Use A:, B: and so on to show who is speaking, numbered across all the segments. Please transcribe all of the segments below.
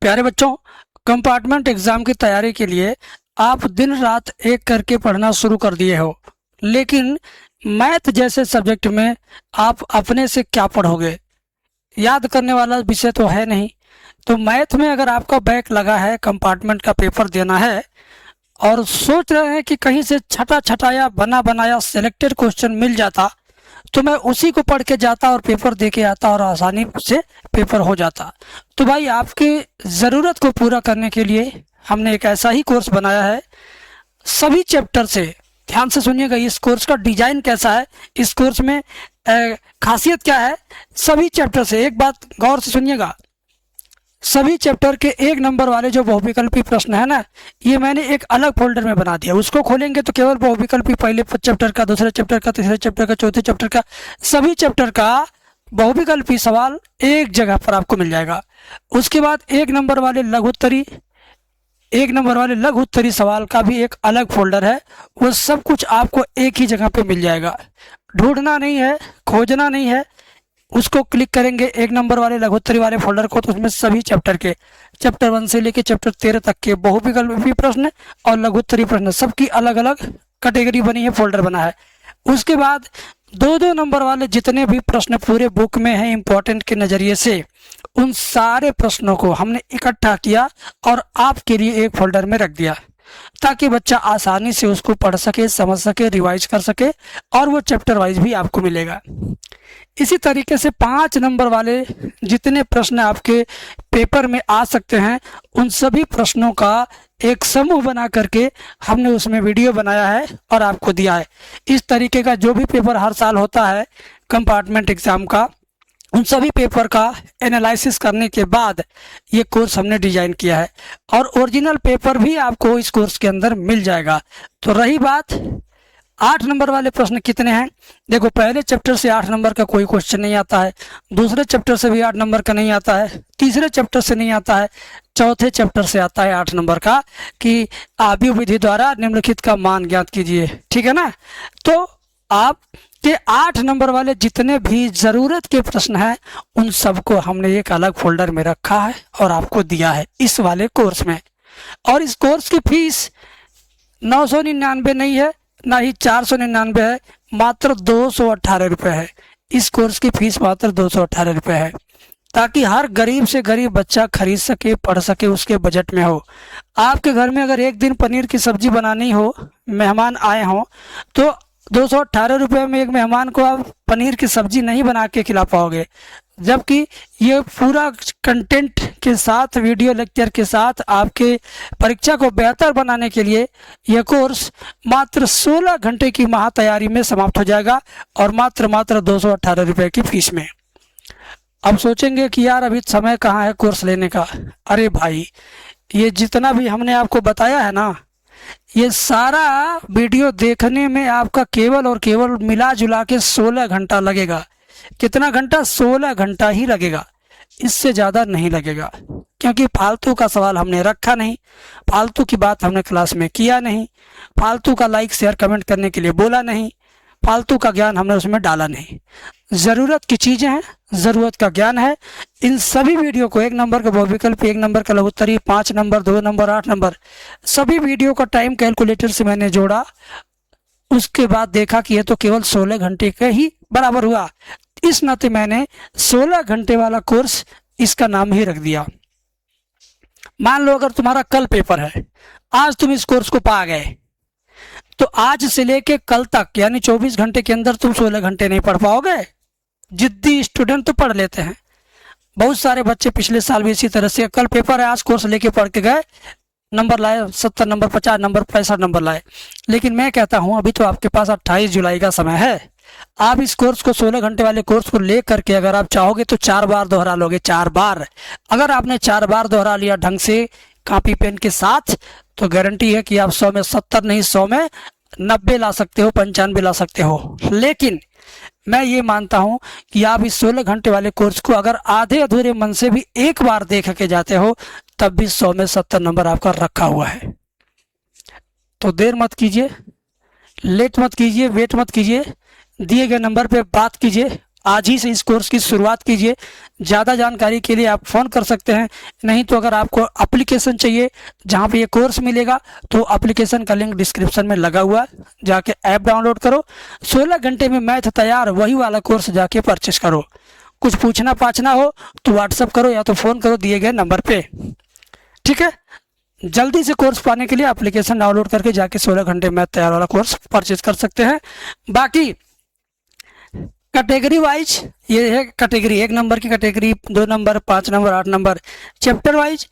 A: प्यारे बच्चों, compartment exam की तैयारी के लिए आप दिन रात एक करके पढ़ना शुरू कर दिए हो, लेकिन मैथ जैसे सब्जेक्ट में आप अपने से क्या पढ़ोगे? याद करने वाला विषय तो है नहीं। तो मैथ में अगर आपका बैक लगा है, कंपार्टमेंट का पेपर देना है और सोच रहे हैं कि कहीं से छटा छटाया बना बनाया सिलेक्टेड क्वेश्चन मिल जाता तो मैं उसी को पढ़ के जाता और पेपर दे के आता और आसानी से पेपर हो जाता। तो भाई, आपकी ज़रूरत को पूरा करने के लिए हमने एक ऐसा ही कोर्स बनाया है सभी चैप्टर से। ध्यान से सुनिएगा, इस कोर्स का डिजाइन कैसा है, इस कोर्स में खासियत क्या है। सभी चैप्टर से, एक बात गौर से सुनिएगा, सभी चैप्टर के 1 नंबर वाले जो बहुविकल्पी प्रश्न है ना, ये मैंने एक अलग फोल्डर में बना दिया। उसको खोलेंगे तो केवल बहुविकल्पी पहले चैप्टर का, दूसरे चैप्टर का, तीसरे चैप्टर का, चौथे चैप्टर का, सभी चैप्टर का बहुविकल्पी सवाल एक जगह पर आपको मिल जाएगा। उसके बाद 1 नंबर वाले लघु उत्तरी सवाल का भी एक अलग फोल्डर है। वो सब कुछ आपको एक ही जगह पे मिल जाएगा, ढूंढना नहीं है, खोजना नहीं है। उसको क्लिक करेंगे 1 नंबर वाले लघु उत्तरी वाले फोल्डर को, तो उसमें सभी चैप्टर के, चैप्टर 1 से लेके चैप्टर 13 तक के बहुविकल्पी प्रश्न और लघु उत्तरी प्रश्न सबकी अलग अलग कैटेगरी बनी है, फोल्डर बना है। उसके बाद 2-2 नंबर वाले जितने भी प्रश्न पूरे बुक में हैं इम्पोर्टेंट के नज़रिए से, उन सारे प्रश्नों को हमने इकट्ठा किया और आपके लिए एक फोल्डर में रख दिया, ताकि बच्चा आसानी से उसको पढ़ सके, समझ सके, रिवाइज कर सके, और वो चैप्टर वाइज भी आपको मिलेगा। इसी तरीके से 5 नंबर वाले जितने प्रश्न आपके पेपर में आ सकते हैं, उन सभी प्रश्नों का एक समूह बना करके हमने उसमें वीडियो बनाया है और आपको दिया है। इस तरीके का जो भी पेपर हर साल होता है कंपार्टमेंट एग्ज़ाम का, उन सभी पेपर का एनालिसिस करने के बाद ये कोर्स हमने डिज़ाइन किया है, और ओरिजिनल पेपर भी आपको इस कोर्स के अंदर मिल जाएगा। तो रही बात 8 नंबर वाले प्रश्न कितने हैं, देखो, पहले चैप्टर से 8 नंबर का कोई क्वेश्चन नहीं आता है, दूसरे चैप्टर से भी 8 नंबर का नहीं आता है, तीसरे चैप्टर से नहीं आता है, चौथे चैप्टर से आता है 8 नंबर का कि आव्यूह विधि द्वारा निम्नलिखित का मान ज्ञात कीजिए। ठीक है ना? तो आप के 8 नंबर वाले जितने भी ज़रूरत के प्रश्न हैं, उन सबको हमने एक अलग फोल्डर में रखा है और आपको दिया है इस वाले कोर्स में। और इस कोर्स की फीस 999 नहीं है, ना ही 499 है, मात्र 218 रुपये है। इस कोर्स की फीस मात्र 218 रुपये है, ताकि हर गरीब से गरीब बच्चा खरीद सके, पढ़ सके, उसके बजट में हो। आपके घर में अगर एक दिन पनीर की सब्जी बनानी हो, मेहमान आए हों, तो 218 रुपये में एक मेहमान को आप पनीर की सब्जी नहीं बना के खिला पाओगे। जबकि ये पूरा कंटेंट के साथ, वीडियो लेक्चर के साथ आपके परीक्षा को बेहतर बनाने के लिए यह कोर्स मात्र 16 घंटे की महा तैयारी में समाप्त हो जाएगा, और मात्र 218 रुपये की फीस में। अब सोचेंगे कि यार अभी समय कहाँ है कोर्स लेने का। अरे भाई, ये जितना भी हमने आपको बताया है ना, ये सारा वीडियो देखने में आपका केवल और केवल मिला जुला के 16 घंटा लगेगा। कितना घंटा? 16 घंटा ही लगेगा, इससे ज़्यादा नहीं लगेगा। क्योंकि फालतू का सवाल हमने रखा नहीं, फालतू की बात हमने क्लास में किया नहीं, फालतू का लाइक शेयर कमेंट करने के लिए बोला नहीं, फालतू का ज्ञान हमने उसमें डाला नहीं। ज़रूरत की चीज़ें हैं, ज़रूरत का ज्ञान है। इन सभी वीडियो को 1 नंबर का बहुविकल्प, 1 नंबर का लघु उत्तरी, 5 नंबर, 2 नंबर, 8 नंबर, सभी वीडियो का टाइम कैलकुलेटर से मैंने जोड़ा। उसके बाद देखा कि ये तो केवल 16 घंटे के ही बराबर हुआ। इस नाते मैंने 16 घंटे वाला कोर्स इसका नाम ही रख दिया। मान लो अगर तुम्हारा कल पेपर है, आज तुम इस कोर्स को पा गए, तो आज से लेके कल तक यानी 24 घंटे के अंदर तुम 16 घंटे नहीं पढ़ पाओगे। जिद्दी स्टूडेंट तो पढ़ लेते हैं, बहुत सारे बच्चे पिछले साल भी इसी तरह से, कल पेपर है, आज कोर्स लेके पढ़ के गए, नंबर लाए 70 नंबर, 50 नंबर, 65 नंबर लाए। लेकिन मैं कहता हूं अभी तो आपके पास 28 जुलाई का समय है। आप इस कोर्स को, 16 घंटे वाले कोर्स को ले करके अगर आप चाहोगे तो 4 बार दोहरा लोगे, 4 बार। अगर आपने 4 बार दोहरा लिया ढंग से कॉपी पेन के साथ, तो गारंटी है कि आप 100 में 70 नहीं, 100 में 90 ला सकते हो, 95 ला सकते हो। लेकिन मैं ये मानता हूं कि आप इस 16 घंटे वाले कोर्स को अगर आधे अधूरे मन से भी एक बार देख के जाते हो, तब भी 100 में 70 नंबर आपका रखा हुआ है। तो देर मत कीजिए, लेट मत कीजिए, वेट मत कीजिए, दिए गए नंबर पे बात कीजिए। आज ही से इस कोर्स की शुरुआत कीजिए। ज़्यादा जानकारी के लिए आप फ़ोन कर सकते हैं, नहीं तो अगर आपको एप्लीकेशन चाहिए जहाँ पे ये कोर्स मिलेगा तो एप्लीकेशन का लिंक डिस्क्रिप्शन में लगा हुआ है, जाके ऐप डाउनलोड करो। 16 घंटे में मैथ तैयार, वही वाला कोर्स जाके परचेस करो। कुछ पूछना पाछना हो तो व्हाट्सअप करो या तो फ़ोन करो दिए गए नंबर पे, ठीक है। जल्दी से कोर्स पाने के लिए एप्लीकेशन डाउनलोड करके जाके 16 घंटे मैथ तैयार वाला कोर्स परचेज कर सकते हैं। बाकी कैटेगरी वाइज ये है, कैटेगरी 1 नंबर की category, 2 number, 5 number, 8 number. Chapter wise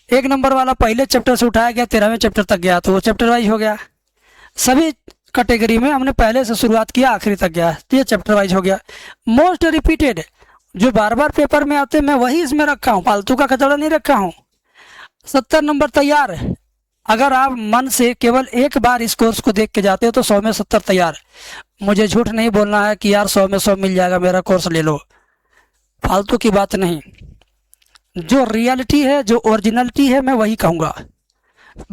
A: 1 number वाला पहले चैप्टर से उठाया गया, 13वें चैप्टर तक गया तो वो चैप्टर वाइज हो गया। सभी कैटेगरी में हमने पहले से शुरुआत किया आखिरी तक गया तो ये चैप्टर वाइज हो गया। मोस्ट रिपीटेड जो बार बार पेपर में आते हैं मैं वही इसमें रखा हूँ, फालतू का कचड़ा नहीं रखा हूँ। 70 नंबर तैयार है। अगर आप मन से केवल एक बार इस कोर्स को देख के जाते हो तो 100 में 70 तैयार। मुझे झूठ नहीं बोलना है कि यार 100 में 100 मिल जाएगा, मेरा कोर्स ले लो, फालतू की बात नहीं। जो रियलिटी है, जो ओरिजिनलिटी है, मैं वही कहूँगा।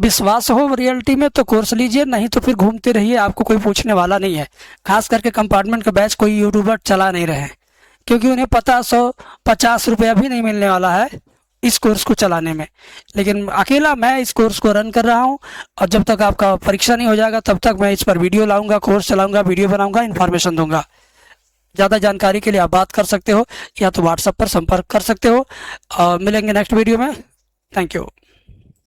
A: विश्वास हो रियलिटी में तो कोर्स लीजिए, नहीं तो फिर घूमते रहिए, आपको कोई पूछने वाला नहीं है। खास करके कंपार्टमेंट का बैच कोई यूट्यूबर चला नहीं रहे हैं, क्योंकि उन्हें पता 150 रुपया भी नहीं मिलने वाला है इस कोर्स को चलाने में। लेकिन अकेला मैं इस कोर्स को रन कर रहा हूँ, और जब तक आपका परीक्षा नहीं हो जाएगा तब तक मैं इस पर वीडियो लाऊंगा, कोर्स चलाऊंगा, वीडियो बनाऊंगा, इन्फॉर्मेशन दूंगा। ज़्यादा जानकारी के लिए आप बात कर सकते हो या तो व्हाट्सएप पर संपर्क कर सकते हो। मिलेंगे नेक्स्ट वीडियो में। Thank you.